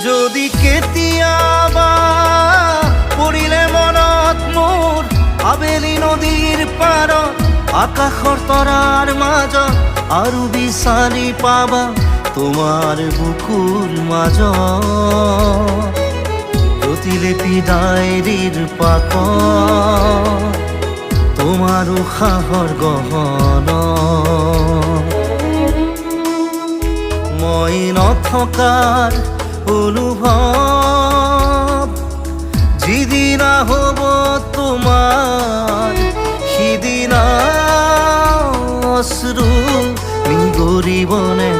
যদি কেতিয়াবা পৰিলে মনত মোৰ আবেলি নদীৰ পাৰত আকাশৰ তৰাৰ মাজত আৰু বিচাৰি পাবা তোমাৰ বুকুৰ মাজত প্ৰতিলিপি ডায়েৰীৰ পাতত তোমাৰ উশাহৰ গহনা মই নথকাৰ অনুভৱ যিদিনা হ'ব তোমাৰ সিদিনা অশ্ৰু নিগৰিবনে